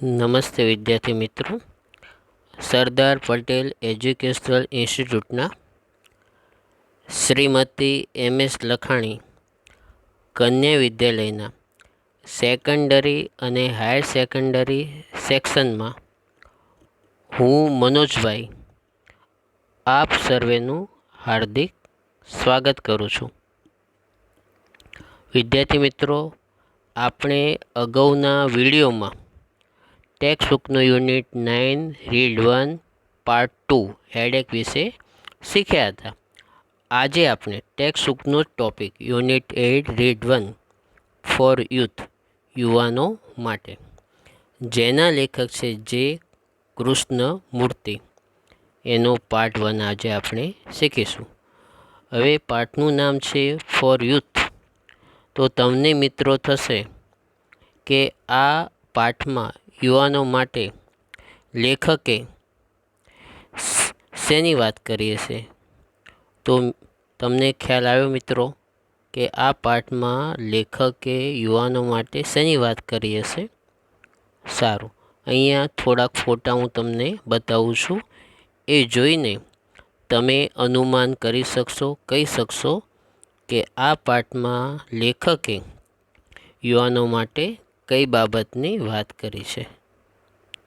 નમસ્તે વિદ્યાર્થી મિત્રો. સરદાર પટેલ એજ્યુકેશનલ ઇન્સ્ટિટ્યૂટના શ્રીમતી એમ.એસ. લખાણી કન્યા વિદ્યાલયના સેકન્ડરી અને હાયર સેકન્ડરી સેક્શનમાં હું મનોજભાઈ આપ સર્વેનું હાર્દિક સ્વાગત કરું છું. વિદ્યાર્થી મિત્રો, આપણે અગાઉના વિડીયોમાં ટેક્સ્ટબુકનું યુનિટ 9 રીડ 1 પાર્ટ 2 હેડેક વિશે શીખ્યા હતા. આજે આપણે ટેક્સ્ટબુકનો topic unit 8 read 1 for youth યુવાનો માટે, જેના લેખક છે જે કૃષ્ણમૂર્તિ, એનો પાર્ટ 1 આજે આપણે શીખીશું. હવે પાઠનું નામ છે ફોર યુથ. તો તમને મિત્રો થશે કે આ પાઠમાં યુવાનો માટે લેખકે શેની વાત કરી હશે. તો તમને ખ્યાલ આવ્યો મિત્રો કે આ પાઠમાં લેખકે યુવાનો માટે શેની વાત કરી હશે. સારું, અહીંયા થોડાક ફોટા હું તમને બતાવું છું. એ જોઈને તમે અનુમાન કરી શકશો, કહી શકશો કે આ પાઠમાં લેખકે યુવાનો માટે કઈ બાબતની વાત કરી છે.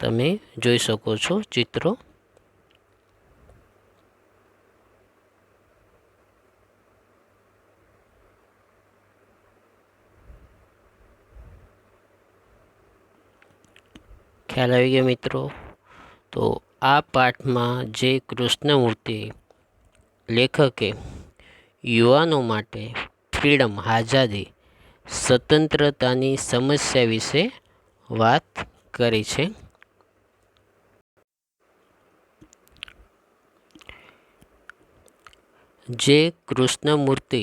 તમે જોઈ શકો છો ચિત્રો. ખ્યાલ આવી ગયો મિત્રો. તો આ પાઠમાં જે કૃષ્ણમૂર્તિ લેખકે યુવાનો માટે ફ્રીડમ, આઝાદી, સ્વતંત્રતાની સમસ્યા વિશે વાત કરી છે. જે કૃષ્ણમૂર્તિ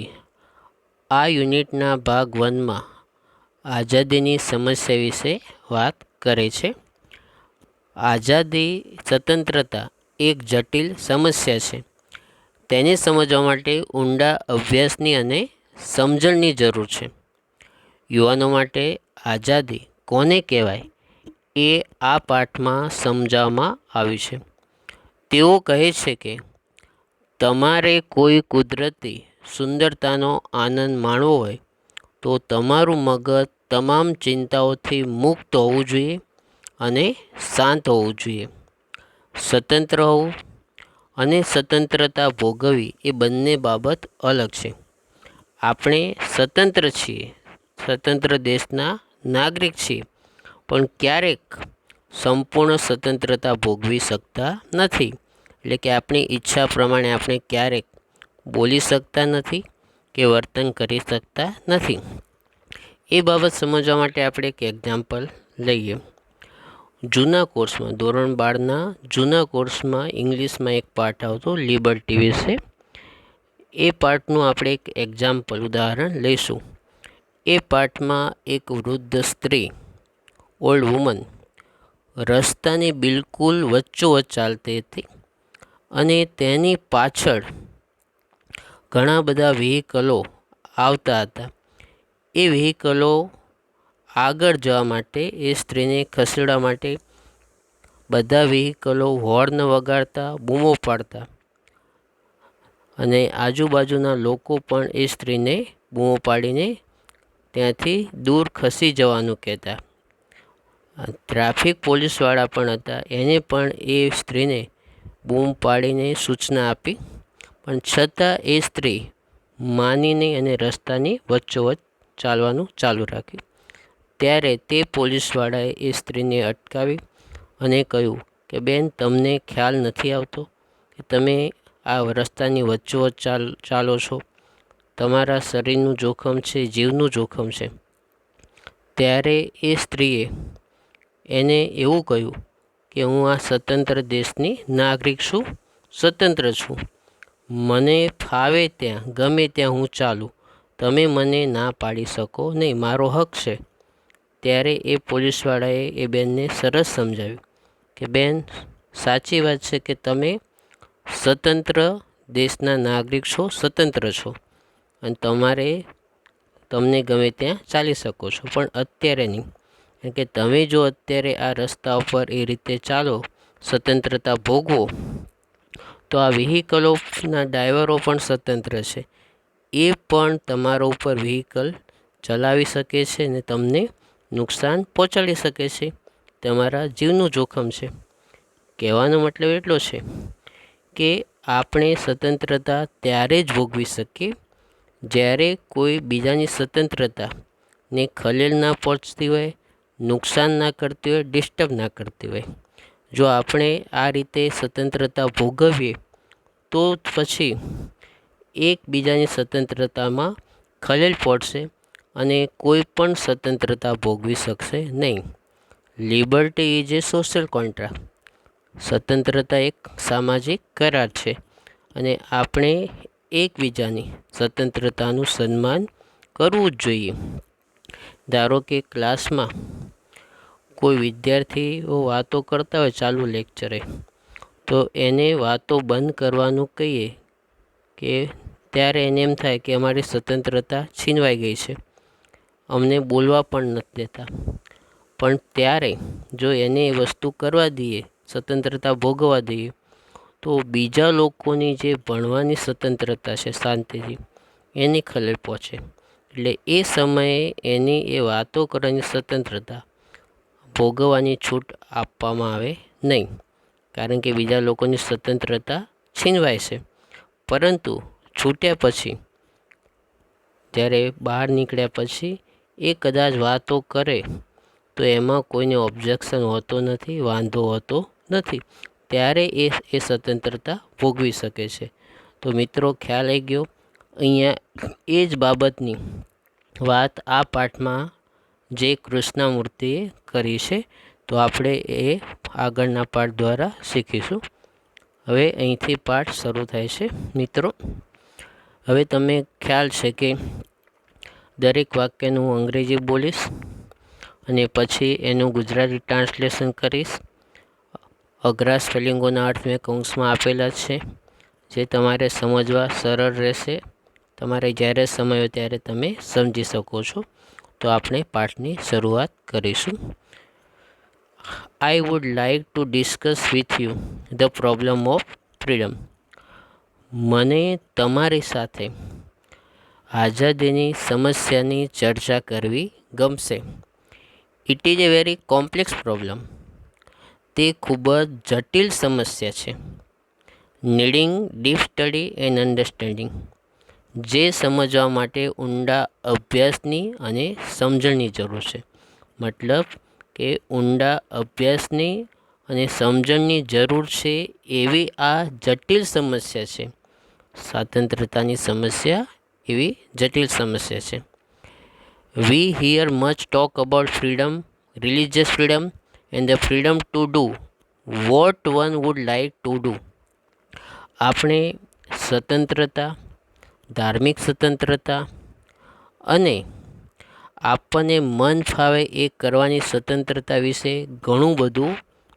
આ યુનિટના ભાગ 1માં આઝાદીની સમસ્યા વિશે વાત કરે છે. આઝાદી, સ્વતંત્રતા એક જટિલ સમસ્યા છે. તેને સમજવા માટે ઊંડા અભ્યાસની અને સમજણની જરૂર છે. યુવાનો માટે આઝાદી કોને કહેવાય એ આ પાઠમાં સમજાવવામાં આવ્યું છે. તેઓ કહે છે કે તમારે કોઈ કુદરતી સુંદરતાનો આનંદ માણવો હોય તો તમારું મગજ તમામ ચિંતાઓથી મુક્ત હોવું જોઈએ અને શાંત હોવું જોઈએ. સ્વતંત્ર હોવું અને સ્વતંત્રતા ભોગવવી એ બંને બાબત અલગ છે. આપણે સ્વતંત્ર છીએ, સ્વતંત્ર દેશના નાગરિક છીએ, પણ ક્યારેક સંપૂર્ણ સ્વતંત્રતા ભોગવી શકતા નથી. એટલે કે આપણી ઈચ્છા પ્રમાણે આપણે ક્યારેક બોલી શકતા નથી કે વર્તન કરી શકતા નથી. એ બાબત સમજવા માટે આપણે એક એક્ઝામ્પલ લઈએ. જૂના કોર્સમાં, ધોરણ 12ના જૂના કોર્સમાં ઇંગ્લિશમાં એક પાઠ આવતો લિબર્ટી વિશે. એ પાઠનું આપણે એક એક્ઝામ્પલ, ઉદાહરણ લઈશું. એ પાઠમાં એક વૃદ્ધ સ્ત્રી, ઓલ્ડ વુમન, રસ્તાની બિલકુલ વચ્ચોવચ્ચ ચાલતી હતી અને તેની પાછળ ઘણા બધા વ્હીકલો આવતા હતા. એ વ્હીકલો આગળ જવા માટે, એ સ્ત્રીને ખસેડવા માટે બધા વ્હીકલો હોર્ન વગાડતા, બૂમો પાડતા અને આજુબાજુના લોકો પણ એ સ્ત્રીને બૂમો પાડીને ત્યાંથી દૂર ખસી જવાનું કહેતા. ટ્રાફિક પોલીસવાળા પણ હતા, એને પણ એ સ્ત્રીને બૂમ પાડીને સૂચના આપી, પણ છતાં એ સ્ત્રી માની નહીં અને રસ્તાની વચ્ચોવચ્ચ ચાલવાનું ચાલુ રાખ્યું. ત્યારે તે પોલીસવાળાએ એ સ્ત્રીને અટકાવી અને કહ્યું કે બેન, તમને ખ્યાલ નથી આવતો કે તમે આ રસ્તાની વચ્ચોવચ્ચ ચાલો છો? તમારા શરીરનું જોખમ છે, જીવનું જોખમ છે. ત્યારે એ સ્ત્રીએ એને એવું કહ્યું કે હું આ સ્વતંત્ર દેશની નાગરિક છું, સ્વતંત્ર છું, મને ફાવે ત્યાં, ગમે ત્યાં હું ચાલું, તમે મને ના પાડી શકો નહીં, મારો હક છે. ત્યારે એ પોલીસવાળાએ એ બેનને સરસ સમજાવ્યું કે બેન, સાચી વાત છે કે તમે સ્વતંત્ર દેશના નાગરિક છો, સ્વતંત્ર છો અને તમને ગમે ત્યાં ચાલી શકો છો, પણ અત્યારે નહીં. કારણ કે તમે જો અત્યારે આ રસ્તા ઉપર એ રીતે ચાલો, સ્વતંત્રતા ભોગવો, તો આ વ્હીકલોના ડ્રાઈવરો પણ સ્વતંત્ર છે. એ પણ તમારા ઉપર વ્હીકલ ચલાવી શકે છે અને તમને નુકસાન પહોંચાડી શકે છે. તમારા જીવનું જોખમ છે. કહેવાનો મતલબ એટલો છે કે આપણે સ્વતંત્રતા ત્યારે જ ભોગવી શકીએ જ્યારે કોઈ બીજાની સ્વતંત્રતાને ખલેલ ના પહોંચતી હોય, નુકસાન ના કરતી હોય, ડિસ્ટર્બ ના કરતી હોય. જો આપણે આ રીતે સ્વતંત્રતા ભોગવીએ તો પછી એકબીજાની સ્વતંત્રતામાં ખલેલ પહોંચશે અને કોઈ પણ સ્વતંત્રતા ભોગવી શકશે નહીં. Liberty is A social contract. સ્વતંત્રતા એક સામાજિક કરાર છે અને આપણે એકબીજાની સ્વતંત્રતાનું સન્માન કરવું જ જોઈએ. ધારો કે ક્લાસમાં કોઈ વિદ્યાર્થીઓ વાતો કરતા હોય ચાલુ લેક્ચરે, તો એને વાતો બંધ કરવાનું કહીએ કે ત્યારે એને એમ થાય કે અમારી સ્વતંત્રતા છીનવાઈ ગઈ છે, અમને બોલવા પણ નથી દેતા. પણ ત્યારે જો એને એ વસ્તુ કરવા દઈએ, સ્વતંત્રતા ભોગવવા દઈએ, તો બીજા લોકોની જે ભણવાની સ્વતંત્રતા છે શાંતિથી, એની ખલેલ પહોંચે. એટલે એ સમયે એની એ વાતો કરવાની સ્વતંત્રતા ભોગવવાની છૂટ આપવામાં આવે નહીં, કારણ કે બીજા લોકોની સ્વતંત્રતા છીનવાય છે. પરંતુ છૂટ્યા પછી, જ્યારે બહાર નીકળ્યા પછી એ કદાચ વાતો કરે તો એમાં કોઈને ઓબ્જેક્શન હોતો નથી, વાંધો હોતો નથી. ત્યારે એ સ્વતંત્રતા ભોગવી શકે છે. તો મિત્રો, ખ્યાલ આવી ગયો. અહીંયા એ જ બાબતની વાત આ પાઠમાં જે કૃષ્ણમૂર્તિએ કરી છે, તો આપણે એ આગળના પાઠ દ્વારા શીખીશું. હવે અહીંથી પાઠ શરૂ થાય છે. મિત્રો, હવે તમે ખ્યાલ છે કે દરેક વાક્યનું હું અંગ્રેજી બોલીશ અને પછી એનું ગુજરાતી ટ્રાન્સલેશન કરીશ. અઘરા સ્પેલિંગોના અર્થ મેં કૌંસમાં આપેલા છે, જે તમારે સમજવા સરળ રહેશે. તમારે જ્યારે સમય હોય ત્યારે તમે સમજી શકો છો. તો આપણે પાઠની શરૂઆત કરીશું. I would like to discuss with you the problem of freedom. મને તમારી સાથે આઝાદીની સમસ્યાની ચર્ચા કરવી ગમશે. It is A very complex problem. તે ખૂબ જ જટિલ સમસ્યા છે. Needing deep study and understanding. જે સમજવા માટે ઊંડા અભ્યાસની અને સમજણની જરૂર છે. મતલબ કે ઊંડા અભ્યાસની અને સમજણની જરૂર છે એવી આ જટિલ સમસ્યા છે. સ્વતંત્રતાની સમસ્યા એવી જટિલ સમસ્યા છે. We hear much talk about freedom, religious freedom and the freedom to do what one would like to do. આપણે સ્વતંત્રતા, ધાર્મિક સ્વતંત્રતા અને આપણને મન ફાવે એ કરવાની સ્વતંત્રતા વિશે ઘણું બધું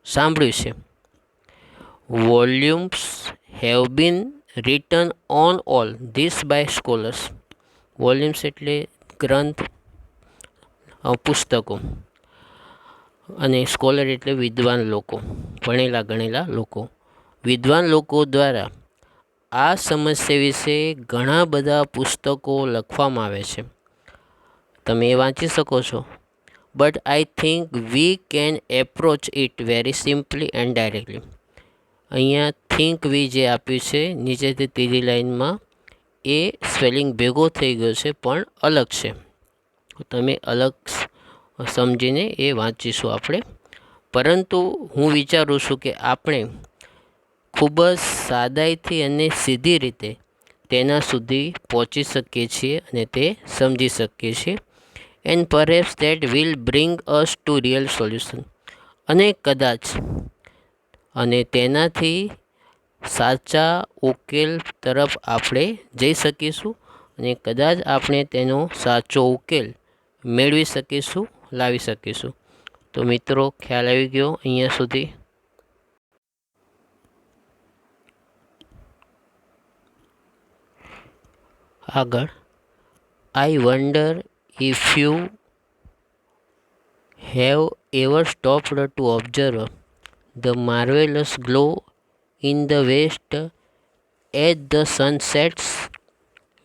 સાંભળ્યું છે. Volumes have been written on all this by scholars. Volumes એટલે ગ્રંથ, પુસ્તકો, અને સ્કોલર એટલે વિદ્વાન લોકો, ભણેલા ગણેલા લોકો. વિદ્વાન લોકો દ્વારા આ સમસ્યા વિશે ઘણા બધા પુસ્તકો લખવામાં આવે છે. તમે એ વાંચી શકો છો. But I think we can approach it very simply and directly. અહીંયા થિંક વી જે આપ્યું છે નીચેથી ત્રીજી લાઇનમાં, એ સ્પેલિંગ ભેગો થઈ ગયો છે પણ અલગ છે. તમે અલગ સમજીને એ વાંચીશું આપણે. પરંતુ હું વિચારું છું કે આપણે ખૂબ જ સાદાઈથી અને સીધી રીતે તેના સુધી પહોંચી શકીએ છીએ અને તે સમજી શકીએ છીએ. And perhaps that will bring us to real solution. અને કદાચ અને તેનાથી સાચા ઉકેલ તરફ આપણે જઈ શકીશું અને કદાચ આપણે તેનો સાચો ઉકેલ મેળવી શકીશું, લાવી શકીશું. તો મિત્રો, ખ્યાલ આવી ગયો અહીંયા સુધી? આગળ, I wonder if you Have ever stopped to observe the marvelous glow in the west as the sun sets,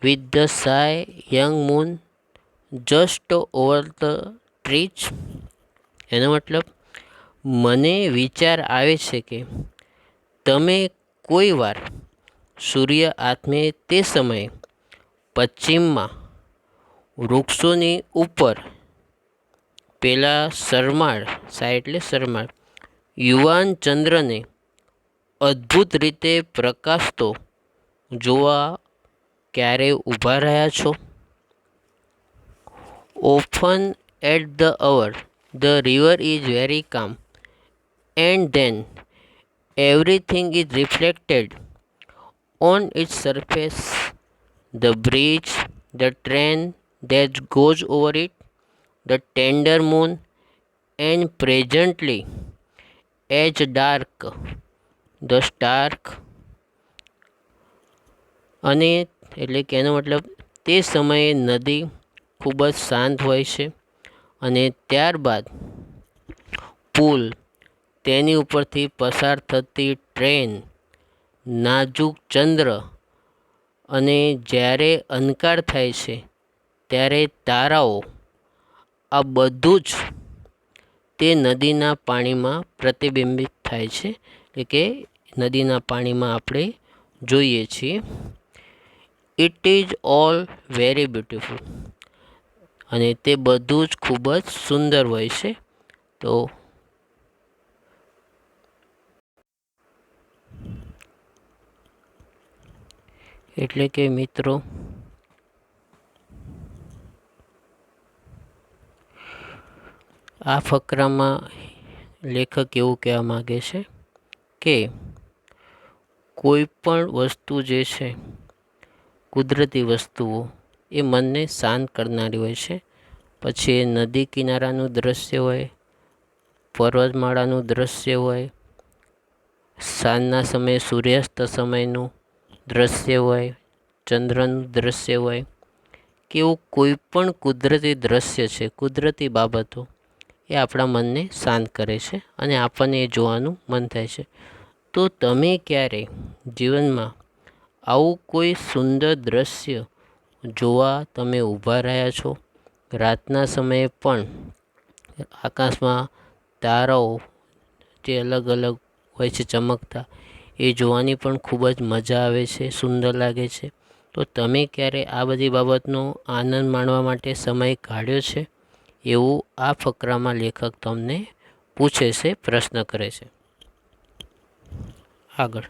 with the shy young moon just over the trees? એનો મતલબ મને વિચાર આવે છે કે તમે કોઈ વાર સૂર્ય આથમે તે સમયે પશ્ચિમમાં વૃક્ષોની ઉપર પેલા સરમાળ યુવાન ચંદ્રને અદ્ભુત રીતે પ્રકાશતો જોવા ક્યારે ઊભા રહ્યા છો? Often at the hour the river is very calm and then everything is reflected on its surface, the bridge, the train that goes over it, the tender moon, and presently as dark the stark. અને એટલે કે એનો મતલબ તે સમયે નદી ખૂબ જ શાંત હોય છે અને ત્યારબાદ પુલ, તેની ઉપરથી પસાર થતી ટ્રેન, નાજુક ચંદ્ર અને જ્યારે અંધકાર થાય છે ત્યારે તારાઓ, આ બધું જ તે નદીના પાણીમાં પ્રતિબિંબિત થાય છે, એટલે કે નદીના પાણીમાં આપણે જોઈએ છીએ. It is all very beautiful. અને તે બધું જ ખૂબ જ સુંદર હોય છે. તો એટલે કે મિત્રો આ ફકરામાં લેખક એવું કહેવા માગે છે કે કોઈ પણ વસ્તુ જે છે, કુદરતી વસ્તુઓ, એ મનને શાંત કરનારી હોય છે. પછી એ નદી કિનારાનું દૃશ્ય હોય, પર્વતમાળાનું દૃશ્ય હોય, સાંજના સમયે સૂર્યાસ્ત સમયનું દૃશ્ય હોય, ચંદ્રનું દૃશ્ય હોય, કે એવું કોઈ પણ કુદરતી દૃશ્ય છે, કુદરતી બાબતો, એ આપણા મનને શાંત કરે છે અને આપણને એ જોવાનું મન થાય છે. તો તમે ક્યારે જીવનમાં આવું કોઈ સુંદર દૃશ્ય જોવા તમે ઊભા રહ્યા છો? રાતના સમયે પણ આકાશમાં તારાઓ જે અલગ અલગ હોય છે ચમકતા, એ જોવાની પણ ખૂબ જ મજા આવે છે, સુંદર લાગે છે. તો તમે ક્યારે આ બધી બાબતનો આનંદ માણવા માટે સમય કાઢ્યો છે? એવું આ ફકરામાં લેખક તમને પૂછે છે, પ્રશ્ન કરે છે. આગળ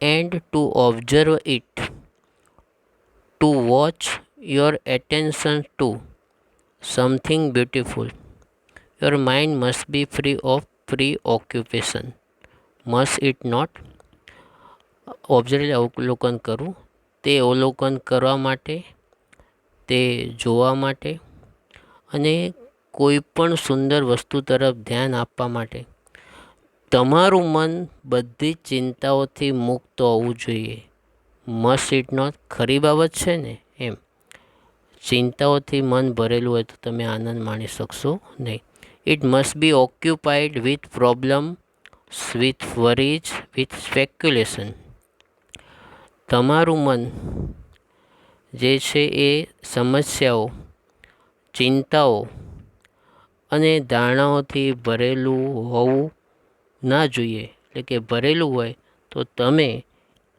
and to observe it, to watch your attention to something beautiful. Your mind must be free of preoccupation, must it not? Observe અવલોકન કરવું, તે અવલોકન કરવા માટે, તે જોવા માટે અને કોઈ પણ સુંદર વસ્તુ તરફ ધ્યાન આપવા માટે તમારું મન બધી ચિંતાઓથી મુક્ત હોવું જોઈએ. મસ્ટ ઇટ નોટ, ખરી બાબત છે ને એમ. ચિંતાઓથી મન ભરેલું હોય તો તમે આનંદ માણી શકશો નહીં. It must be occupied with problem, with worries, with speculation. તમારું મન જે છે એ સમસ્યાઓ, ચિંતાઓ અને ધારણાઓથી ભરેલું હોવું ના જોઈએ. એટલે કે ભરેલું હોય તો તમે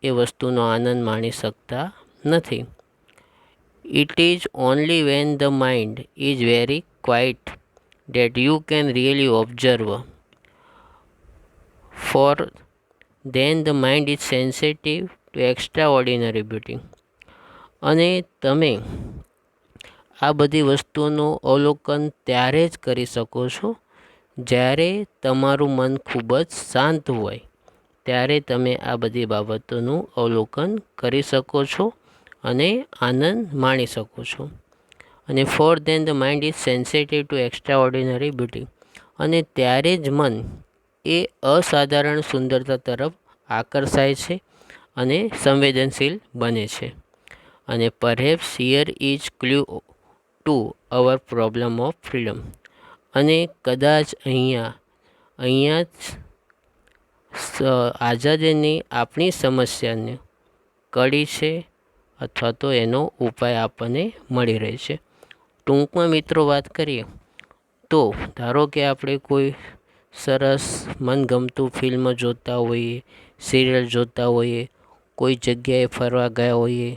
એ વસ્તુનો આનંદ માણી શકતા નથી. It is only when the mind is very quite that you can really observe, for then the mind is sensitive to extraordinary beauty. અને તમે આ બધી વસ્તુઓનું અવલોકન ત્યારે જ કરી શકો છો જ્યારે તમારું મન ખૂબ જ શાંત હોય, ત્યારે તમે આ બધી બાબતોનું અવલોકન કરી શકો છો અને આનંદ માણી શકો છો. અને for then the mind is sensitive to extraordinary beauty. અને ત્યારે જ મન એ અસાધારણ સુંદરતા તરફ આકર્ષાય છે અને સંવેદનશીલ બને છે. અને perhaps here is clue to our problem of freedom. અને કદાચ અહીંયા આઝાદીની આપણી સમસ્યાને કડી છે અથવા તો એનો ઉપાય આપણને મળી રહે છે. ટૂંકમાં મિત્રો વાત કરીએ તો ધારો કે આપણે કોઈ સરસ મનગમતું ફિલ્મ જોતા હોઈએ, સિરિયલ જોતા હોઈએ, કોઈ જગ્યાએ ફરવા ગયા હોઈએ,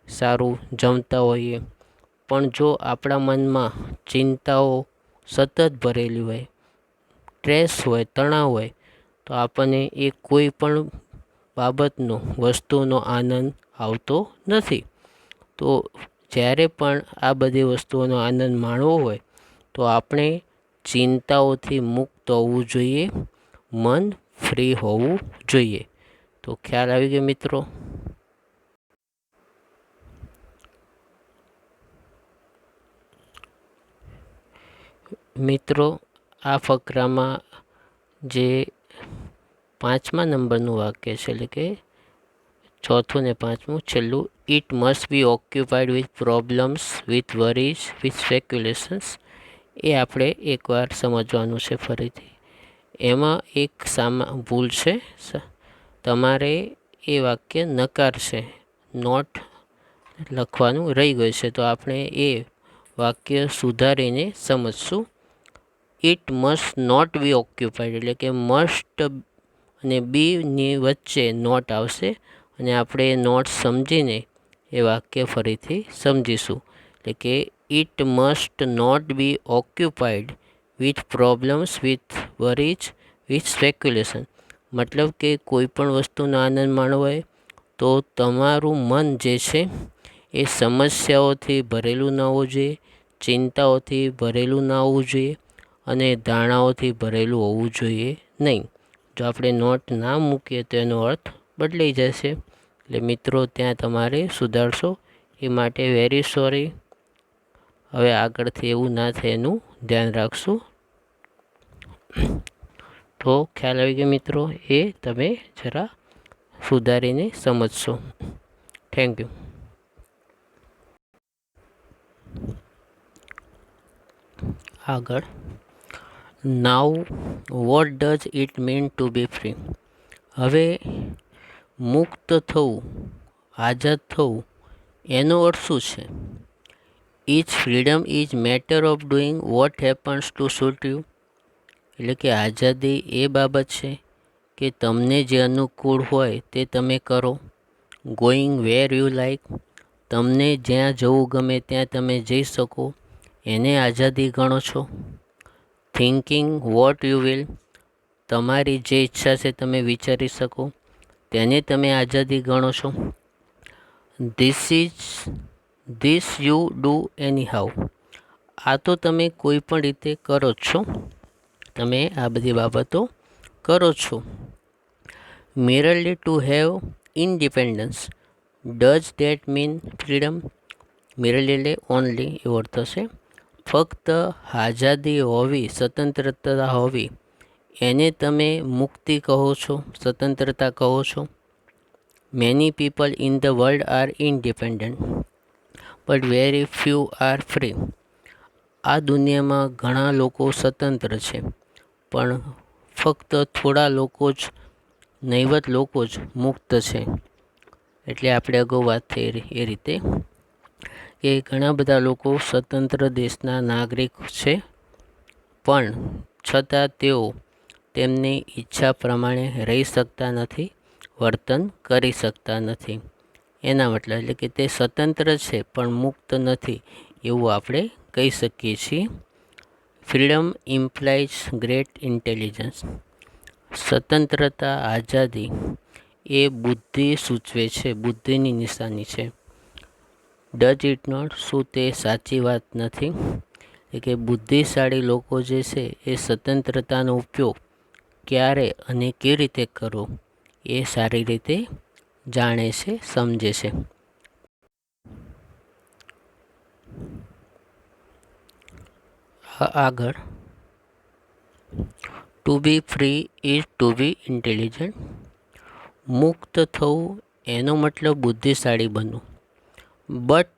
સારું જમતા હોઈએ, પણ જો આપણા મનમાં ચિંતાઓ સતત ભરેલી હોય, સ્ટ્રેસ હોય, તણાવ હોય, તો આપણને એ કોઈ પણ બાબતનો વસ્તુનો આનંદ આવતો નથી. તો જ્યારે પણ આ બધી વસ્તુઓનો આનંદ માણવો હોય તો આપણે ચિંતાઓથી મુક્ત હોવું જોઈએ, મન ફ્રી હોવું જોઈએ. તો ખ્યાલ આવી ગયો મિત્રો. મિત્રો આ ફકરામાં જે 5મા નંબરનું વાક્ય છે, એટલે કે ચોથું ને 5મું છેલ્લું, it must be occupied with problems, with worries, with speculations, એ આપણે એકવાર સમજવાનું છે ફરીથી. એમાં એક ભૂલ છે, તમારે એ વાક્ય નકાર છે, નોટ લખવાનું રહી ગયું છે, તો આપણે એ વાક્ય સુધારીને સમજશું. It must not be occupied, એટલે કે મસ્ટ અને બીની વચ્ચે નોટ આવશે અને આપણે એ નોટ સમજીને એ વાક્ય ફરીથી સમજીશું. એટલે કે it must not be occupied with problems, with worries, with speculation. મતલબ કે કોઈ પણ વસ્તુનો આનંદ માણવો હોય તો તમારું મન જે છે એ સમસ્યાઓથી ભરેલું ન હોવું જોઈએ, ચિંતાઓથી ભરેલું ના હોવું જોઈએ અને ધારણાઓથી ભરેલું હોવું જોઈએ નહીં. જો આપણે નોટ ના મૂકીએ તો એનો અર્થ બદલાઈ જશે. એટલે મિત્રો ત્યાં તમારે સુધારશો. એ માટે વેરી સોરી. હવે આગળથી એવું ના થાય એનું ધ્યાન રાખશું. તો ખ્યાલ આવી ગયો મિત્રો, એ તમે જરા સુધારીને સમજશો. Thank you. આગળ, now what does it mean to be free. હવે મુક્ત થવું, આઝાદ થવું, એનો અર્થ શું છે? Is freedom is matter of doing what happens to suit you. એટલે કે આઝાદી એ બાબત છે કે તમને જે અનુકૂળ હોય તે તમે કરો. ગોઈંગ વેર યુ લાઈક, તમને જ્યાં જવું ગમે ત્યાં તમે જઈ શકો, એને આઝાદી ગણો છો. થિંકિંગ વોટ યુ વિલ, તમારી જે ઈચ્છા છે તમે વિચારી શકો, તેને તમે આઝાદી ગણો છો. This you do any how, આ તો તમે કોઈ પણ રીતે કરો જ છો, તમે આ બધી બાબતો કરો છો. Merely to have independence, does that mean freedom. Merely એટલે ઓનલી એવો અર્થ થશે. ફક્ત આઝાદી હોવી, સ્વતંત્રતા હોવી, એને તમે મુક્તિ કહો છો, સ્વતંત્રતા કહો છો. Many people in the world R independent but very few R free. આ દુનિયામાં ઘણા લોકો સ્વતંત્ર છે, પણ ફક્ત થોડા લોકો જ, નહીવત લોકો જ મુક્ત છે. એટલે આપણે અગાઉ વાત થઈ એ રીતે કે ઘણા બધા લોકો સ્વતંત્ર દેશના નાગરિક છે, પણ છતાં તેઓ તેમની ઈચ્છા પ્રમાણે રહી શકતા નથી, વર્તન કરી શકતા નથી. એના મતલબ એટલે કે તે સ્વતંત્ર છે પણ મુક્ત નથી, એવું આપણે કહી શકીએ છીએ. ફ્રીડમ ઇમ્પ્લાઇઝ ગ્રેટ ઇન્ટેલિજન્સ, સ્વતંત્રતા, આઝાદી એ બુદ્ધિ સૂચવે છે, બુદ્ધિની નિશાની છે. ડઝ ઇટ નોટ, શું તે સાચી વાત નથી? એટલે કે બુદ્ધિશાળી લોકો જે છે એ સ્વતંત્રતાનો ઉપયોગ ક્યારે અને કેવી રીતે કરવો એ સારી રીતે જાણે છે, સમજે છે. આગળ, to be free is to be intelligent. મુક્ત થવું એનો મતલબ બુદ્ધિશાળી બનવું. But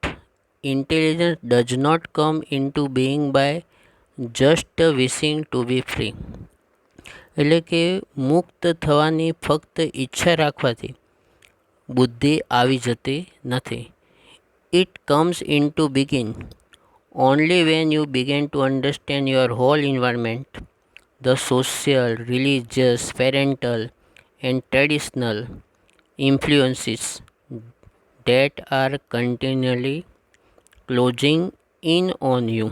intelligence does not come into being by just wishing to be free. એટલે કે મુક્ત થવાની ફક્ત ઈચ્છા રાખવાથી બુદ્ધિ આવી જતી નથી. It comes into being only when you begin to understand your whole environment, the social, religious, parental, and traditional influences that are continually closing in on you.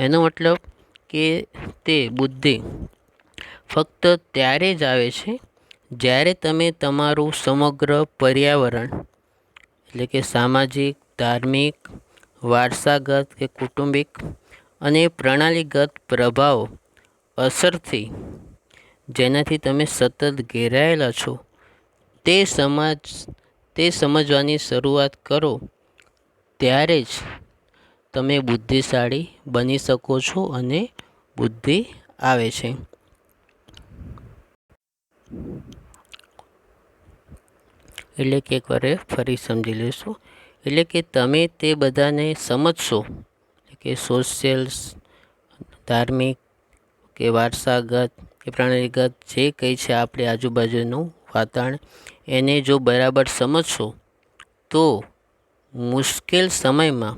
એનો મતલબ કે તે બુદ્ધિ ફક્ત ત્યારે જ આવે છે જ્યારે તમે તમારું સમગ્ર પર્યાવરણ એટલે કે સામાજિક, ધાર્મિક, વારસાગત કે કૌટુંબિક અને પ્રણાલીગત પ્રભાવ અસરથી જેનાથી તમે સતત ઘેરાયેલા છો તે સમજવાની શરૂઆત કરો ત્યારે જ તમે બુદ્ધિશાળી બની શકો છો અને બુદ્ધિ આવે છે. એટલે કે એકવાર ફરી સમજી લેશો. એટલે કે તમે તે બધાને સમજશો કે સોશિયલ, ધાર્મિક કે વારસાગત કે પ્રણાલીગત જે કંઈ છે આપણી આજુબાજુનું વાતાવરણ એને જો બરાબર સમજશો તો મુશ્કેલ સમયમાં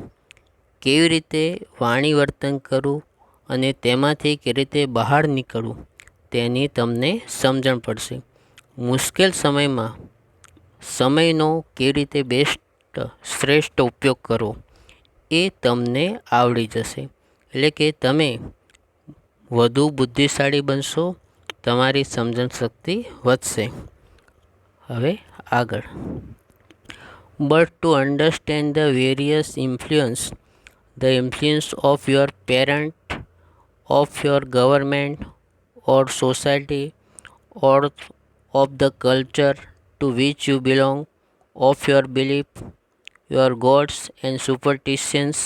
કેવી રીતે વાણી વર્તન કરવું અને તેમાંથી કેવી રીતે બહાર નીકળવું તેની તમને સમજણ પડશે. મુશ્કેલ સમયમાં સમયનો કેવી રીતે શ્રેષ્ઠ ઉપયોગ કરવો એ તમને આવડી જશે. એટલે કે તમે વધુ બુદ્ધિશાળી બનશો, તમારી સમજણ શક્તિ વધશે. હવે આગળ. But to understand the various influence, the influence of your parent, of your government or society, or of the culture to which you belong, of your belief, your gods and superstitions,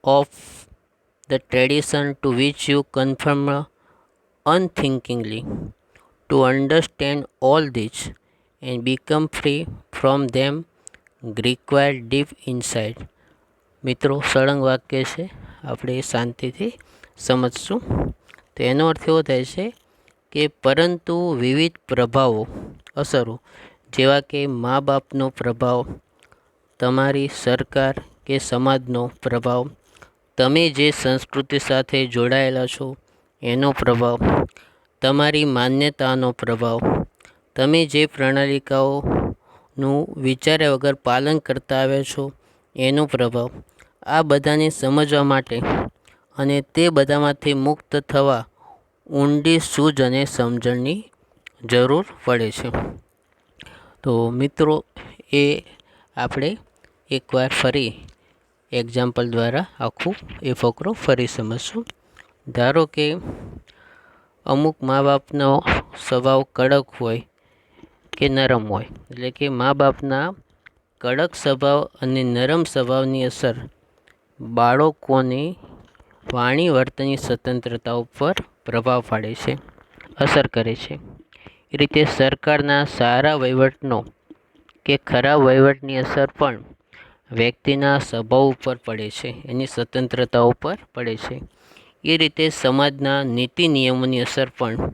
of the tradition to which you conform unthinkingly. To understand all this and become free from them require deep insight. મિત્રો, સળંગ વાક્ય છે, આપણે શાંતિથી સમજશું. તો એનો અર્થ એવો થાય છે કે પરંતુ વિવિધ પ્રભાવો, અસરો જેવા કે મા બાપનો પ્રભાવ, તમારી સરકાર કે સમાજનો પ્રભાવ, તમે જે સંસ્કૃતિ સાથે જોડાયેલા છો એનો પ્રભાવ, તમારી માન્યતાનો પ્રભાવ, તમે જે પ્રણાલિકાઓનું વિચાર્યા વગર પાલન કરતા આવ્યા છો એનો પ્રભાવ, આ બધાને સમજવા માટે અને તે બધામાંથી મુક્ત થવા ઊંડી સૂઝ અને સમજણની જરૂર પડે છે. તો મિત્રો, એ આપણે એકવાર ફરી એક્ઝામ્પલ દ્વારા આખું એ ફકરો ફરી સમજશું. ધારો કે અમુક મા બાપનો સ્વભાવ કડક હોય કે નરમ હોય. એટલે કે મા બાપના કડક સ્વભાવ અને નરમ સ્વભાવની અસર બાળકોની વાણી વર્તનની સ્વતંત્રતા ઉપર પ્રભાવ પાડે છે, અસર કરે છે. એ રીતે સરકારના સારા વહીવટનો કે ખરાબ વહીવટની અસર પણ વ્યક્તિના સ્વભાવ ઉપર પડે છે, એની સ્વતંત્રતા ઉપર પડે છે. એ રીતે સમાજના નીતિ નિયમોની અસર પણ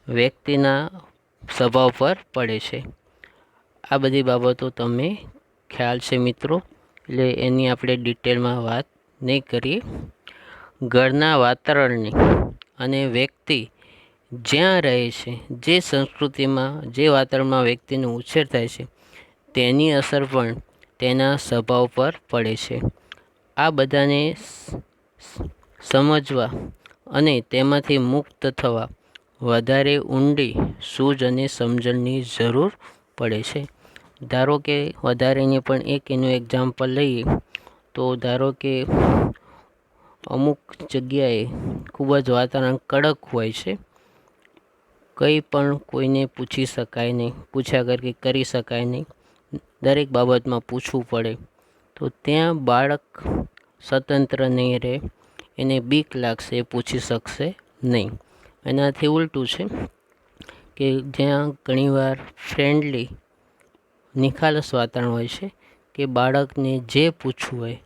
વ્યક્તિના સ્વભાવ પર પડે છે. આ બધી બાબતો તમે ખ્યાલ છે મિત્રો, એટલે એની આપણે ડિટેલમાં વાત નહીં કરીએ. ઘરના વાતાવરણની અને વ્યક્તિ જ્યાં રહે છે, જે સંસ્કૃતિમાં, જે વાતાવરણમાં વ્યક્તિનો ઉછેર થાય છે તેની અસર પણ તેના સ્વભાવ પર પડે છે. આ બધાને સમજવા અને તેમાંથી મુક્ત થવા વધારે ઊંડી સૂઝ અને સમજણની જરૂર પડે છે. ધારો કે વધારેની પણ એનું એક્ઝામ્પલ લઈએ તો ધારો કે અમુક જગ્યાએ ખૂબ જ વાતાવરણ કડક હોય છે, કંઈ પણ કોઈને પૂછી શકાય નહીં, પૂછ્યા વગર કંઈ કરી શકાય નહીં, દરેક બાબતમાં પૂછવું પડે. તો ત્યાં બાળક સ્વતંત્ર નહીં રહે, એને બીક લાગશે, એ પૂછી શકશે નહીં. એનાથી ઉલટું છે કે જ્યાં ઘણીવાર ફ્રેન્ડલી, નિખાલસ વાતાવરણ હોય છે કે બાળકને જે પૂછવું હોય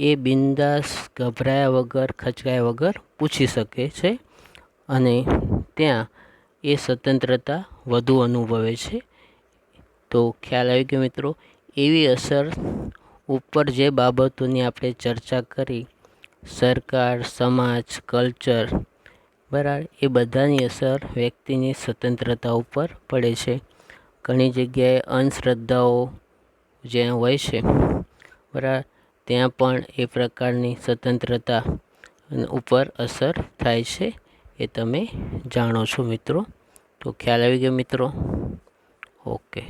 એ બિંદાસ ગભરાયા વગર ખચકાયા વગર પૂછી શકે છે અને ત્યાં એ સ્વતંત્રતા વધુ અનુભવે છે. તો ખ્યાલ આવી ગયો મિત્રો. એવી અસર ઉપર જે બાબતોની આપણે ચર્ચા કરી, સરકાર, સમાજ, કલ્ચર, બરાબર, એ બધાની અસર વ્યક્તિની સ્વતંત્રતા ઉપર પડે છે. ઘણી જગ્યાએ અંધશ્રદ્ધાઓ જ્યાં હોય છે, બરાબર, ત્યાં પણ એ પ્રકારની સ્વતંત્રતા ઉપર અસર થાય છે, એ તમે જાણો છો મિત્રો. તો ખ્યાલ આવી ગયો મિત્રો. ઓકે.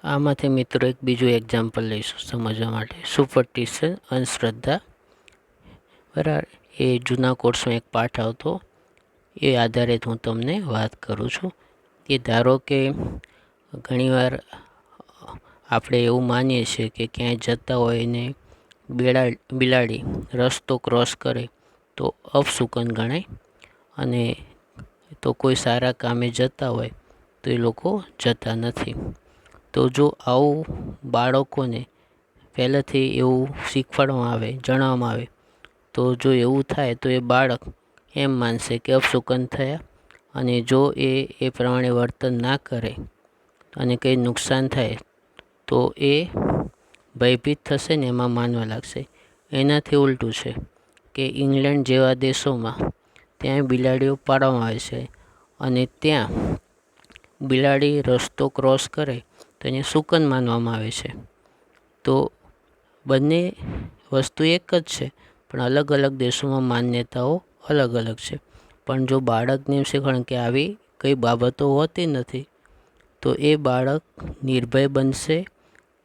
આમાંથી મિત્રો એક બીજું એક્ઝામ્પલ લઈશું સમજવા માટે. સુપરસ્ટિશન, અંધશ્રદ્ધા, બરાબર, એ જૂના કોર્સમાં એક પાઠ આવતો, એ આધારિત હું તમને વાત કરું છું. કે ધારો કે ઘણીવાર આપણે એવું માનીએ છીએ કે ક્યાંય જતા હોય ને બિલાડી રસ્તો ક્રોસ કરે તો અપશુકન ગણાય, અને તો કોઈ સારા કામે જતા હોય તો એ લોકો જતા નથી. તો જો આવું બાળકોને પહેલેથી એવું શીખવાડવામાં આવે, જણાવવામાં આવે, તો જો એવું થાય તો એ બાળક એમ માનશે કે અપશુકન થયા, અને જો એ પ્રમાણે વર્તન ના કરે અને કંઈ નુકસાન થાય તો એ ભયભીત થશે ને એમાં માનવા લાગશે. એનાથી ઉલટું છે કે ઇંગ્લેન્ડ જેવા દેશોમાં ત્યાં બિલાડીઓ પાળવામાં આવે છે, અને ત્યાં બિલાડી રસ્તો ક્રોસ કરે તો એને શુકન માનવામાં આવે છે. તો બંને વસ્તુ એક જ છે, પણ અલગ અલગ દેશોમાં માન્યતાઓ અલગ અલગ છે. પણ જો બાળકને એમ શીખવાડે કે આવી કઈ બાબતો હોતી નથી, તો એ બાળક નિર્ભય બનશે,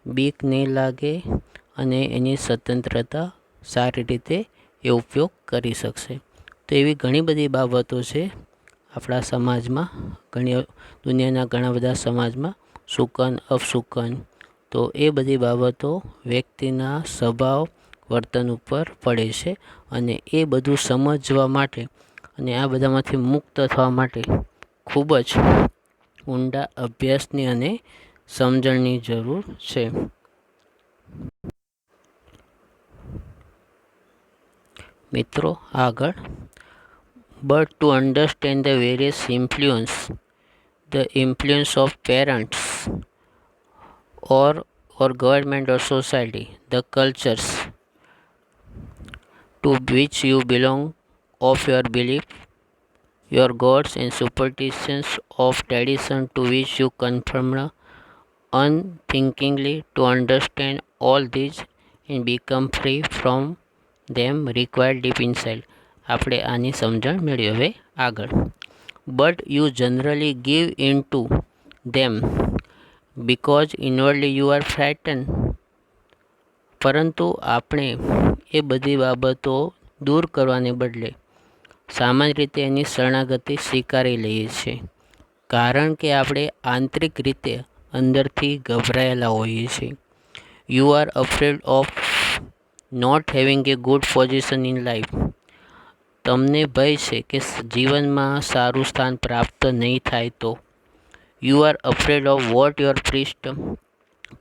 બીક નહીં લાગે, અને એની સ્વતંત્રતા સારી રીતે એ ઉપયોગ કરી શકશે. તો એવી ઘણી બધી બાબતો છે આપણા સમાજમાં, દુનિયાના ઘણા બધા સમાજમાં, શુકન, અપશુકન. તો એ બધી બાબતો વ્યક્તિના સ્વભાવ, વર્તન ઉપર પડે છે, અને એ બધું સમજવા માટે અને આ બધામાંથી મુક્ત થવા માટે ખૂબ જ ઊંડા અભ્યાસની અને સમજણની જરૂર છે. મિત્રો આગળ, but to understand the various the influence of parents or government or society, the cultures to which you belong, of your belief, your gods and superstitions, of tradition to which you conform unthinkingly, to understand all these and become free from them require deep insight. આપણે આની સમજણ મેળવી. હવે આગળ, but you generally give in to them because inwardly you are frightened. પરંતુ આપણે એ બધી બાબતો દૂર કરવાને બદલે સામાન્ય રીતે એની શરણાગતિ સ્વીકારી લઈએ છીએ, કારણ કે આપણે આંતરિક રીતે અંદરથી ગભરાયેલા હોઈએ છીએ. You are afraid of not having a good position in life. તમને ભય છે કે જીવનમાં સારું સ્થાન પ્રાપ્ત નહીં થાય તો. You are afraid of what your priest,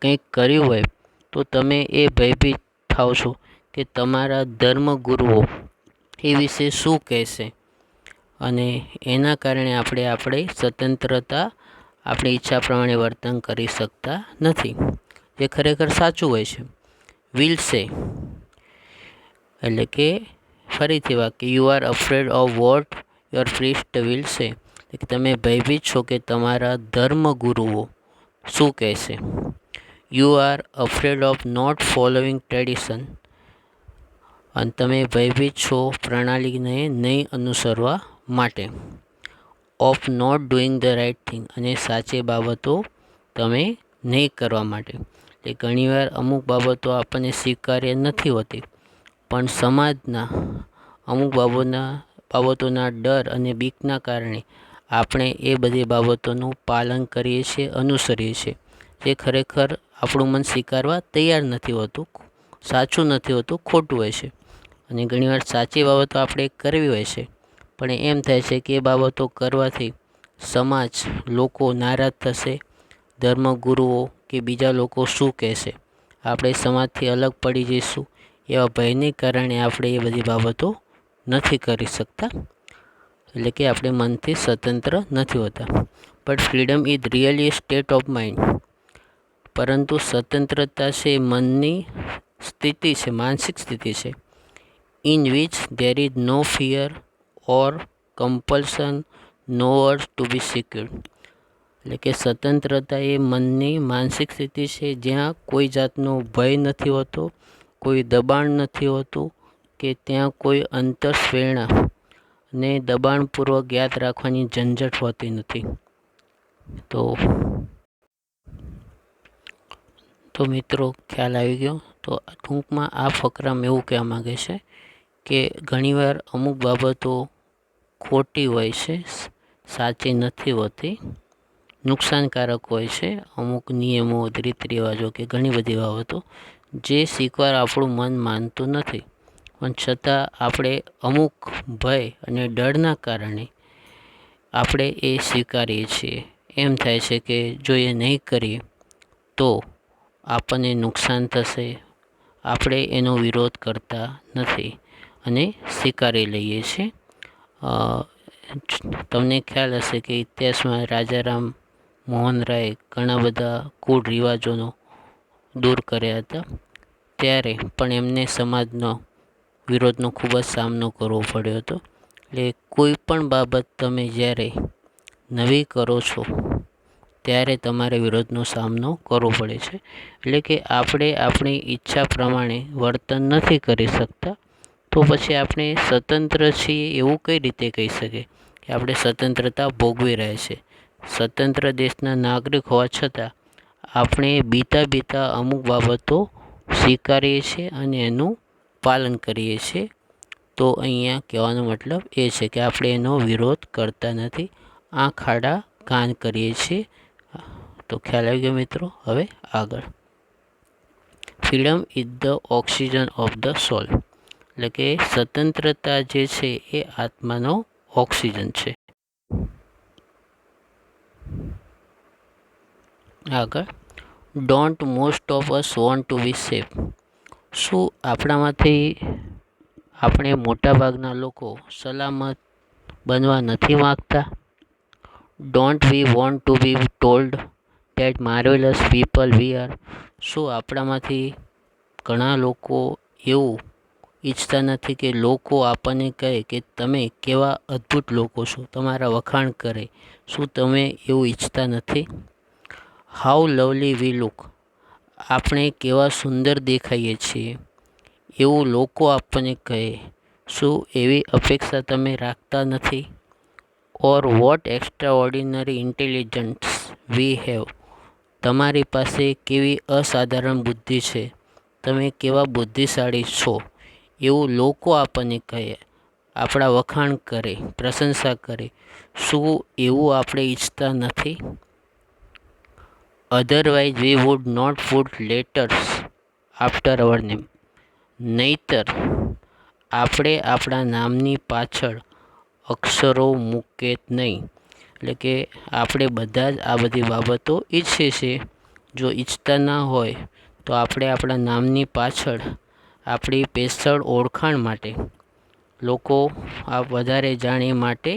કંઈક કર્યું હોય તો તમે એ ભયભીત થાવ છો કે તમારા ધર્મગુરુઓ એ વિશે શું કહેશે, અને એના કારણે આપણે આપણી સ્વતંત્રતા, આપણી ઈચ્છા પ્રમાણે વર્તન કરી શકતા નથી, જે ખરેખર સાચું હોય છે. વિલ સે એટલે કે ફરીથી વાક્ય, you are afraid of what your priest will સે, કે તમે ભયભીત છો કે તમારા ધર્મગુરુઓ શું કહેશે. You are afraid of not following tradition, અને તમે ભયભીત છો પ્રણાલીને નહીં અનુસરવા માટે. Of not doing the right thing, અને સાચી બાબતો તમે નહીં કરવા માટે. એ ઘણીવાર અમુક બાબતો આપણને સ્વીકાર્ય નથી હોતી, પણ સમાજના અમુક બાબતોના ડર અને બીકના કારણે આપણે એ બધી બાબતોનું પાલન કરીએ છીએ, અનુસરીએ છીએ, જે ખરેખર આપણું મન સ્વીકારવા તૈયાર નથી હોતું, સાચું નથી હોતું, ખોટું હોય છે. અને ઘણીવાર સાચી બાબતો આપણે કરવી હોય છે, પણ એમ થાય છે કે એ બાબતો કરવાથી સમાજ, લોકો નારાજ થશે, ધર્મગુરુઓ કે બીજા લોકો શું કહેશે, આપણે સમાજથી અલગ પડી જઈશું, એવા ભયને કારણે આપણે એ બધી બાબતો નથી કરી શકતા, એટલે કે આપણે મનથી સ્વતંત્ર નથી હોતા. But freedom is really state of mind. પરંતુ સ્વતંત્રતા છે મનની સ્થિતિ છે, માનસિક સ્થિતિ છે. In which there is no fear or compulsion, no urge to be secured. એટલે કે સ્વતંત્રતા એ મનની માનસિક સ્થિતિ છે જ્યાં કોઈ જાતનો ભય નથી હોતો, કોઈ દબાણ નથી હોતું, કે ત્યાં કોઈ અંતસ્પ્રેરણા ને દબાણપૂર્વક યાદ રાખવાની ઝંઝટ હોતી નથી. તો મિત્રો ખ્યાલ આવી ગયો. તો ટૂંકમાં આ ફકરામાં એવું કહેવા માગે છે કે ઘણીવાર અમુક બાબતો ખોટી હોય છે, સાચી નથી હોતી, નુકસાનકારક હોય છે. અમુક નિયમો, રીત રિવાજો કે ઘણી બધી બાબતો જે સ્વીકાર આપણું મન માનતું નથી, પણ છતાં આપણે અમુક ભય અને ડરના કારણે આપણે એ સ્વીકારીએ છીએ. એમ થાય છે કે જો એ નહીં કરીએ તો આપણને નુકસાન થશે, આપણે એનો વિરોધ કરતા નથી અને સ્વીકારી લઈએ છીએ. તમને ખ્યાલ હશે કે ઇતિહાસમાં રાજારામ મોહન રાય ઘણા બધા કુળ રિવાજોનો દૂર કર્યા હતા, ત્યારે પણ એમને સમાજનો વિરોધનો ખૂબ જ સામનો કરવો પડ્યો હતો. એટલે કોઈ પણ બાબત તમે જ્યારે નવી કરો છો ત્યારે તમારે વિરોધનો સામનો કરવો પડે છે. એટલે કે આપણે આપણી ઈચ્છા પ્રમાણે વર્તન નથી કરી શકતા, તો પછી આપણે સ્વતંત્ર છીએ એવું કઈ રીતે કહી શકીએ કે આપણે સ્વતંત્રતા ભોગવી રહ્યા છીએ. સ્વતંત્ર દેશના નાગરિક હોવા છતાં આપણે બીતા અમુક બાબતો સ્વીકારીએ છીએ અને એનું પાલન કરીએ છીએ. તો અહીંયા કહેવાનો મતલબ એ છે કે આપણે એનો વિરોધ કરતા નથી, આંખ આડા કાન કરીએ છીએ. તો ખ્યાલ આવી ગયો મિત્રો. હવે આગળ, freedom is the oxygen of the સોલ. એટલે કે સ્વતંત્રતા જે છે એ આત્માનો ઓક્સિજન છે. આગળ, don't most of us want to be safe. શું આપણે મોટાભાગના લોકો સલામત બનવા નથી માગતા? Don't we want to be told that marvellous people we are. શું આપણામાંથી ઘણા લોકો એવું ઈચ્છતા નથી કે લોકો આપણને કહે કે તમે કેવા અદ્ભુત લોકો છો, તમારા વખાણ કરે? શું તમે એવું ઈચ્છતા નથી? How lovely we look. આપણે કેવા સુંદર દેખાઈએ છીએ એવું લોકો આપણને કહે, શું એવી અપેક્ષા તમે રાખતા નથી? ઓર vote extra ordinary intelligence we have. તમારી પાસે કેવી અસાધારણ બુદ્ધિ છે, તમે કેવા બુદ્ધિશાળી છો એવું લોકો આપણને કહે, આપણા વખાણ કરે, પ્રશંસા કરે. શું એવું આપણે ઈચ્છતા નથી? Otherwise we would not put letters after our name. નહીંતર આપણે આપણા નામની પાછળ અક્ષરો મૂકે નહીં. એટલે કે આપણે બધા જ આ બધી બાબતો ઈચ્છીએ છીએ. જો ઈચ્છતા ના હોય તો આપણે આપણા નામની પાછળ આપણી પેશળ ઓળખાણ માટે, લોકો આ વધારે જાણે માટે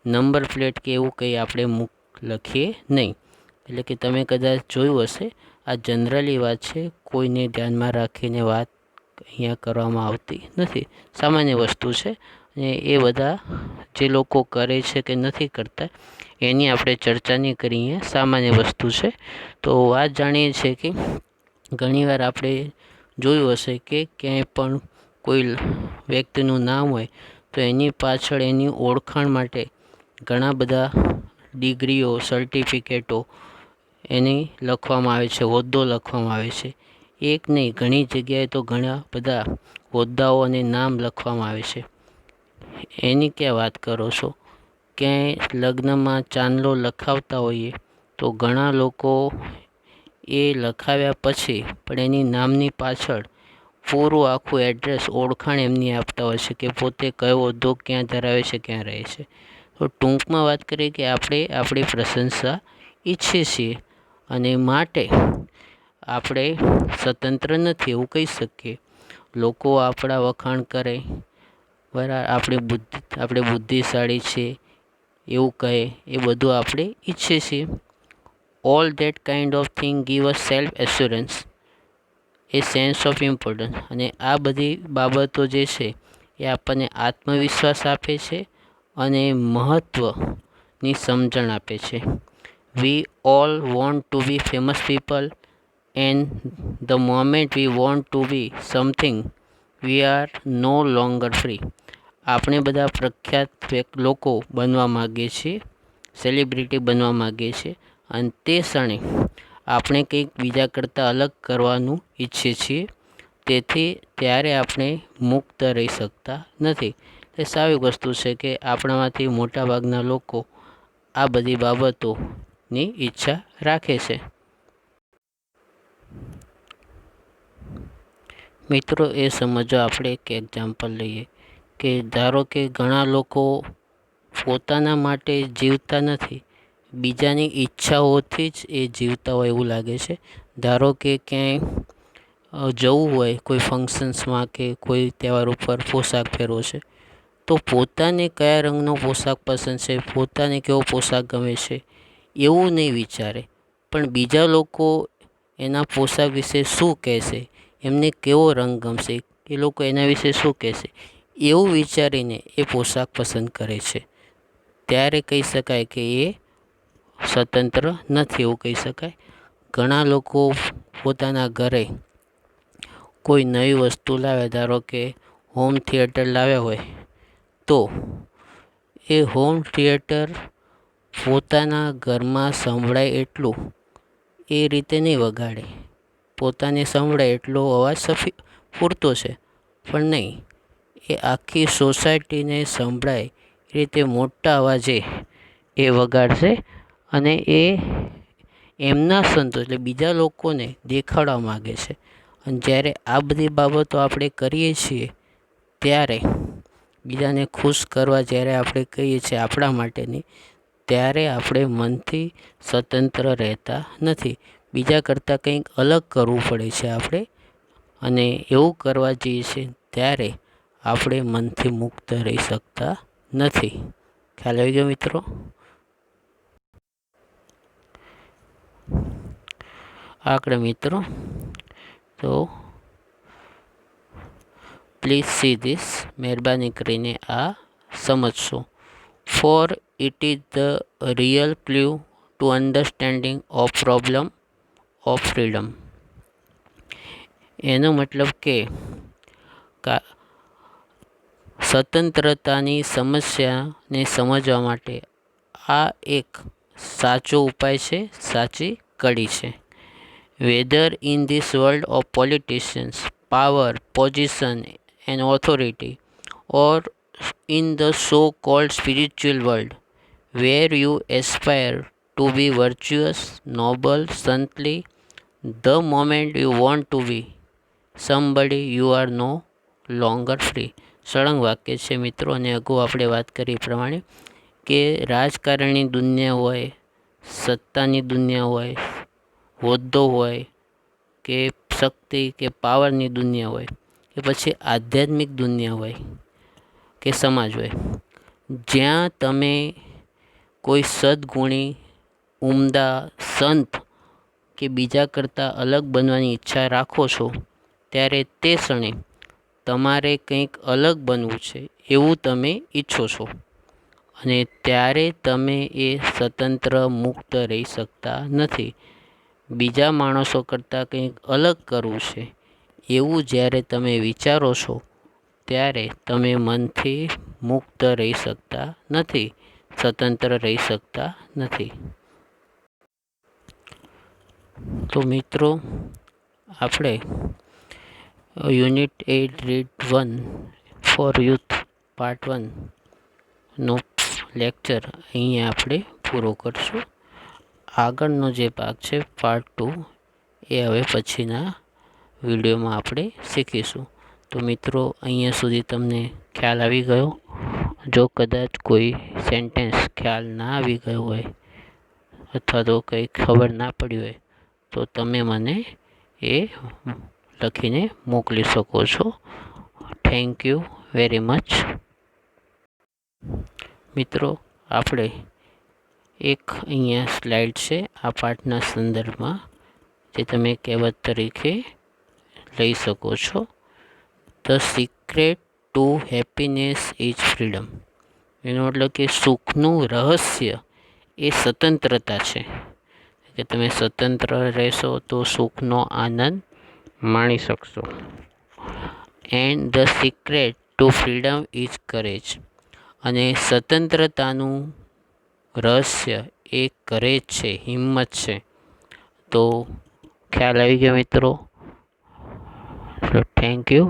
નંબર પ્લેટ કે એવું કંઈ આપણે લખીએ નહીં. એટલે કે તમે કદાચ જોયું હશે, આ જનરલી વાત છે, કોઈને ધ્યાનમાં રાખીને વાત અહીંયા કરવામાં આવતી નથી, સામાન્ય વસ્તુ છે. અને એ બધા જે લોકો કરે છે કે નથી કરતા એની આપણે ચર્ચા નહીં કરીએ, સામાન્ય વસ્તુ છે. તો વાત જાણીએ છીએ કે ઘણીવાર આપણે જોયું હશે કે ક્યાંય પણ કોઈ વ્યક્તિનું નામ હોય તો એની પાછળ એની ઓળખાણ માટે ઘણા બધા ડિગ્રીઓ, સર્ટિફિકેટો એની લખવામાં આવે છે, હોદ્દો લખવામાં આવે છે. એક નહીં, ઘણી જગ્યાએ તો ઘણા બધા હોદ્દાઓ અને નામ લખવામાં આવે છે. એની ક્યાં વાત કરો છો? ક્યાંય લગ્નમાં ચાંદલો લખાવતા હોઈએ તો ઘણા લોકો એ લખાવ્યા પછી પણ એની નામની પાછળ પૂરું આખું એડ્રેસ, ઓળખાણ એમની આપતા હોય છે કે પોતે કયો હોદ્દો ક્યાં ધરાવે છે, ક્યાં રહે છે. તો ટૂંકમાં વાત કરીએ કે આપણે આપણી પ્રશંસા ઈચ્છીએ છીએ અને માટે આપણે સ્વતંત્ર નથી એવું કહી શકીએ. લોકો આપણા વખાણ કરે, બરાબર, આપણે બુદ્ધિશાળી છે એવું કહે, એ બધું આપણે ઈચ્છીએ છીએ. All that kind of thing give a self assurance, A sense of importance. અને આ બધી બાબતો જે છે એ આપણને આત્મવિશ્વાસ આપે છે અને મહત્ત્વની સમજણ આપે છે. We all want to be famous people and the moment we want to be something we are no longer free. આપણે બધા પ્રખ્યાત લોકો બનવા માગીએ છીએ, સેલિબ્રિટી બનવા માગીએ છીએ, અને તે ક્ષણે આપણે કંઈક બીજા કરતાં અલગ કરવાનું ઈચ્છીએ છીએ. તેથી ત્યારે આપણે મુક્ત રહી શકતા નથી. એ સ્વાભાવિક વસ્તુ છે કે આપણામાંથી મોટાભાગના લોકો આ બધી બાબતોની ઈચ્છા રાખે છે. મિત્રો, એ સમજો આપણે એક એક્ઝામ્પલ લઈએ કે ધારો કે ઘણા લોકો પોતાના માટે જીવતા નથી, બીજાની ઈચ્છાઓથી જ એ જીવતા હોય એવું લાગે છે. ધારો કે ક્યાંય જવું હોય, કોઈ ફંક્શન્સમાં કે કોઈ તહેવાર ઉપર પોશાક પહેરવો છે, તો પોતાને કયા રંગનો પોશાક પસંદ છે, પોતાને કેવો પોશાક ગમે છે એવું નહીં વિચારે, પણ બીજા લોકો એના પોશાક વિશે શું કહેશે, એમને કેવો રંગ ગમશે, એ લોકો એના વિશે શું કહેશે, એવું વિચારીને એ પોશાક પસંદ કરે છે. ત્યારે કહી શકાય કે એ સ્વતંત્ર નથી એવું કહી શકાય. ઘણા લોકો પોતાના ઘરે કોઈ નવી વસ્તુ લાવે, ધારો કે હોમ થિયેટર લાવ્યા હોય, તો એ હોમ થિયેટર પોતાના ઘરમાં સંભળાય એટલું એ રીતે નહીં વગાડે. પોતાને સંભળાય એટલો અવાજ પૂરતો છે, પણ નહીં, એ આખી સોસાયટીને સંભળાય એ રીતે મોટા અવાજે એ વગાડશે. અને એ એમના સંતોષ, એટલે બીજા લોકોને દેખાડવા માગે છે. અને જ્યારે આ બધી બાબતો આપણે કરીએ છીએ, ત્યારે બીજાને ખુશ કરવા જ્યારે આપણે કહીએ છીએ આપણા માટેની, ત્યારે આપણે મનથી સ્વતંત્ર રહેતા નથી. બીજા કરતાં કંઈક અલગ કરવું પડે છે આપણે, અને એવું કરવા જઈએ છીએ ત્યારે આપણે મનથી મુક્ત રહી શકતા નથી. ખ્યાલ આવી ગયો મિત્રો? આગળ મિત્રો, તો પ્લીઝ સી ધીસ, મહેરબાની કરીને આ સમજશો. For it is the real clue to understanding of problem of freedom. એનો મતલબ કે સ્વતંત્રતાની સમસ્યાને સમજવા માટે આ એક સાચો ઉપાય છે, સાચી કડી છે. Whether in this world of politicians, power, position and authority, or in the so-called spiritual world, where you aspire to be virtuous, noble, saintly, the moment you want to be somebody, you are no longer free. સળંગ વાક્ય છે મિત્રો, અને અગાઉ આપણે વાત કરી એ પ્રમાણે કે રાજકારણની દુનિયા હોય, સત્તાની દુનિયા હોય, હોદ્દો હોય, કે શક્તિ કે પાવરની દુનિયા હોય, કે પછી આધ્યાત્મિક દુનિયા હોય કે સમાજ હોય, જ્યાં તમે કોઈ સદગુણી, ઉમદા, સંત કે બીજા કરતાં અલગ બનવાની ઈચ્છા રાખો છો, ત્યારે તે ક્ષણે તમારે કંઈક અલગ બનવું છે એવું તમે ઈચ્છો છો, અને ત્યારે તમે એ સ્વતંત્ર મુક્ત રહી શકતા નથી. બીજા માણસો કરતાં કંઈક અલગ કરવું છે એવું જ્યારે તમે વિચારો છો, ત્યારે તમે મનથી મુક્ત રહી શકતા નથી, સ્વતંત્ર રહી શકતા નથી. તો મિત્રો, આપણે unit 8 read 1 for youth part 1નો લેક્ચર અહીંયા આપણે પૂરો કરશું. આગળનો જે ભાગ છે પાર્ટ 2, એ હવે પછીના વિડીયોમાં આપણે શીખીશું. તો મિત્રો, અહીંયા સુધી તમને ખ્યાલ આવી ગયો જો કદાચ કોઈ સેન્ટેન્સ ખ્યાલ ના આવી ગયો હોય અથવા તો કંઈ ખબર ના પડી હોય તો તમે મને એ લખીને મોકલી શકો છો. Thank you very much. મિત્રો, આપણે એક અહીંયા સ્લાઇડ છે આ પાઠના સંદર્ભમાં જે તમે કહેવત તરીકે લઈ શકો છો. The secret to happiness is freedom. એનો મતલબ કે સુખનું રહસ્ય એ સ્વતંત્રતા છે, કે તમે સ્વતંત્ર રહેશો તો સુખનો આનંદ માણી શકશો. And the secret to freedom is courage. અને સ્વતંત્રતાનું રહસ્ય એ કરેજ છે, હિંમત છે. તો ખ્યાલ આવી ગયો મિત્રો. Thank you.